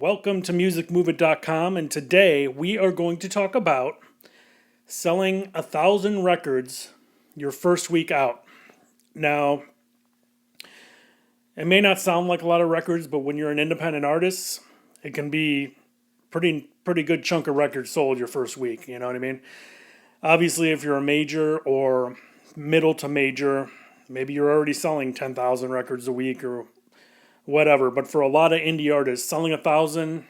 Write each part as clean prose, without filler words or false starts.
Welcome to musicmovement.com, and today we are going to talk about selling 1,000 records your first week out. Now, it may not sound like a lot of records, but when you're an independent artist, it can be pretty good chunk of records sold your first week. You know what I mean? Obviously, if you're a major or middle to major, maybe you're already selling 10,000 records a week or whatever. But for a lot of indie artists, selling 1,000,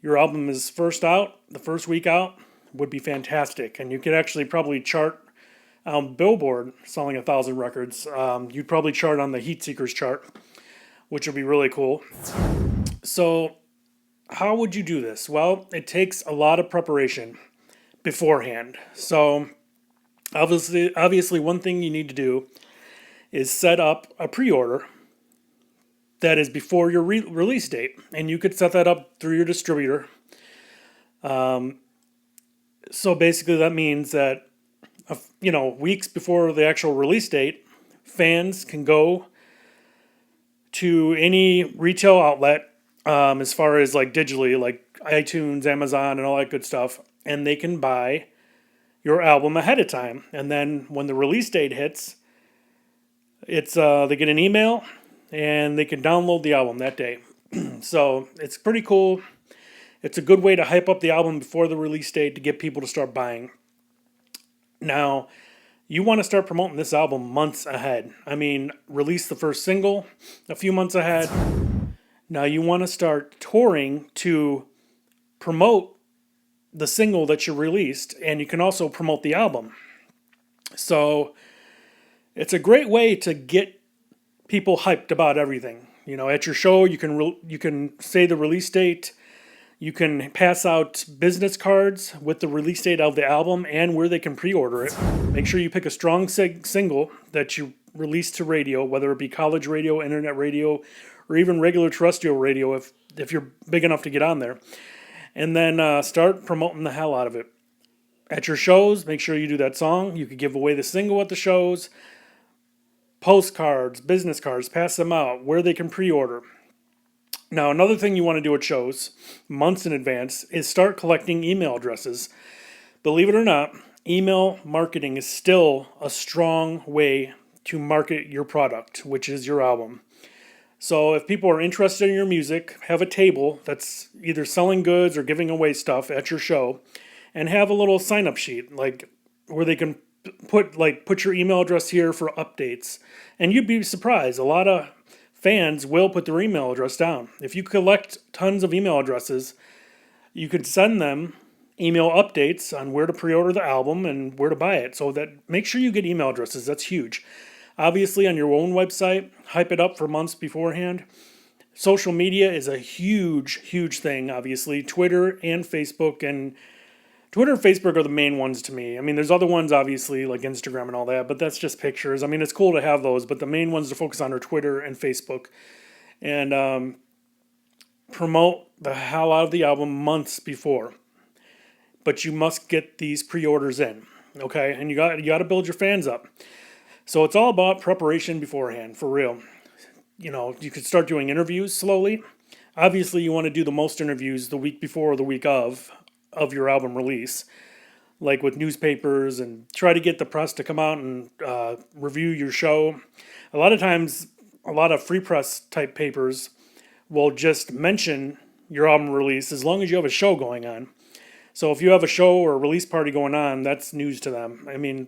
your album is first out, the first week out, would be fantastic. And you could actually probably chart Billboard selling 1,000 records. You'd probably chart on the Heat Seekers chart, which would be really cool. So, how would you do this? Well, it takes a lot of preparation beforehand. So, obviously, one thing you need to do is set up a pre-order that is before your release date, and you could set that up through your distributor. So basically, that means that weeks before the actual release date, fans can go to any retail outlet, as far as like digitally, like iTunes, Amazon, and all that good stuff, and they can buy your album ahead of time. And then when the release date hits, it's they get an email and they can download the album that day. So it's pretty cool. It's a good way to hype up the album before the release date to get people to start buying. Now, you want to start promoting this album months ahead. I mean, release the first single a few months ahead. Now you want to start touring to promote the single that you released, and you can also promote the album. So it's a great way to get people hyped about everything. At your show, you can say the release date. You can pass out business cards with the release date of the album and where they can pre-order it. Make sure you pick a strong single that you release to radio, whether it be college radio, internet radio, or even regular terrestrial radio if you're big enough to get on there. And then start promoting the hell out of it. At your shows, make sure you do that song. You could give away the single at the shows. Postcards, business cards, pass them out where they can pre-order. Now, another thing you want to do at shows, months in advance, is start collecting email addresses. Believe it or not, email marketing is still a strong way to market your product, which is your album. So if people are interested in your music, have a table that's either selling goods or giving away stuff at your show, and have a little sign-up sheet, like where they can put your email address here for updates. And you'd be surprised, a lot of fans will put their email address down. If you collect tons of email addresses, you could send them email updates on where to pre-order the album and where to buy it. So that make sure you get email addresses. That's huge. Obviously, on your own website, hype it up for months beforehand. Social media is a huge, huge thing, obviously. Twitter and Facebook and Facebook are the main ones to me. I mean, there's other ones, obviously, like Instagram and all that, but that's just pictures. I mean, it's cool to have those, but the main ones to focus on are Twitter and Facebook. And promote the hell out of the album months before. But you must get these pre-orders in, okay? And you got to build your fans up. So it's all about preparation beforehand, for real. You could start doing interviews slowly. Obviously, you want to do the most interviews the week before or the week of your album release, like with newspapers, and try to get the press to come out and review your show. A lot of times, a lot of free press type papers will just mention your album release as long as you have a show going on. So if you have a show or a release party going on, that's news to them. I mean,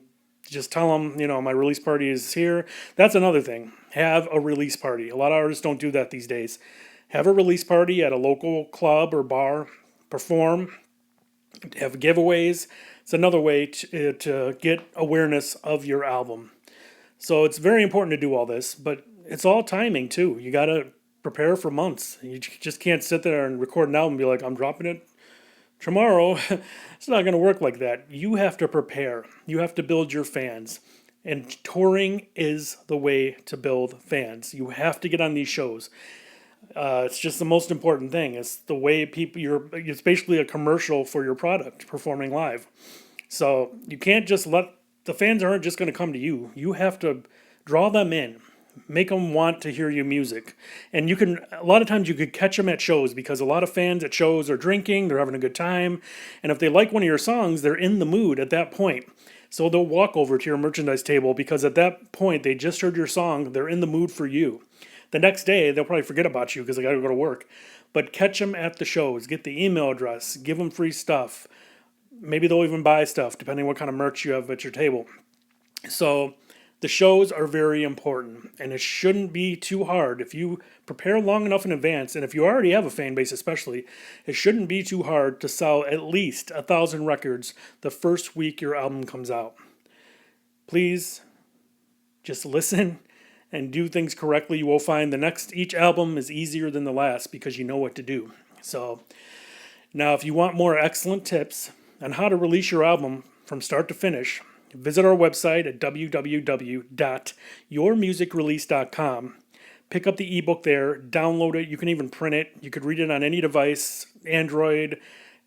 just tell them, my release party is here. That's another thing. Have a release party. A lot of artists don't do that these days. Have a release party at a local club or bar. Perform. Have giveaways. It's another way to get awareness of your album. So it's very important to do all this, but it's all timing too. You got to prepare for months. You just can't sit there and record an album and be like, I'm dropping it tomorrow. It's not going to work like that. You have to prepare. You have to build your fans. And touring is the way to build fans. You have to get on these shows. It's just the most important thing. It's the way it's basically a commercial for your product, performing live. So you can't just the fans aren't just going to come to you. You have to draw them in. Make them want to hear your music. And you can, a lot of times you could catch them at shows because a lot of fans at shows are drinking, they're having a good time. And if they like one of your songs, they're in the mood at that point. So they'll walk over to your merchandise table because at that point they just heard your song, they're in the mood for you. The next day, they'll probably forget about you because they got to go to work. But catch them at the shows, get the email address, give them free stuff. Maybe they'll even buy stuff depending what kind of merch you have at your table. So the shows are very important, and it shouldn't be too hard. If you prepare long enough in advance, and if you already have a fan base especially, it shouldn't be too hard to sell at least 1,000 records the first week your album comes out. Please just listen and do things correctly. You will find each album is easier than the last because you know what to do. So now if you want more excellent tips on how to release your album from start to finish, visit our website at www.yourmusicrelease.com. Pick up the ebook there, download it. You can even print it. You could read it on any device, Android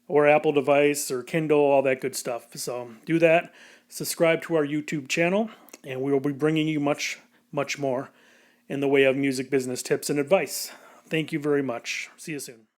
or Apple device or Kindle, all that good stuff. So do that. Subscribe to our YouTube channel, and we will be bringing you much more in the way of music business tips and advice. Thank you very much. See you soon.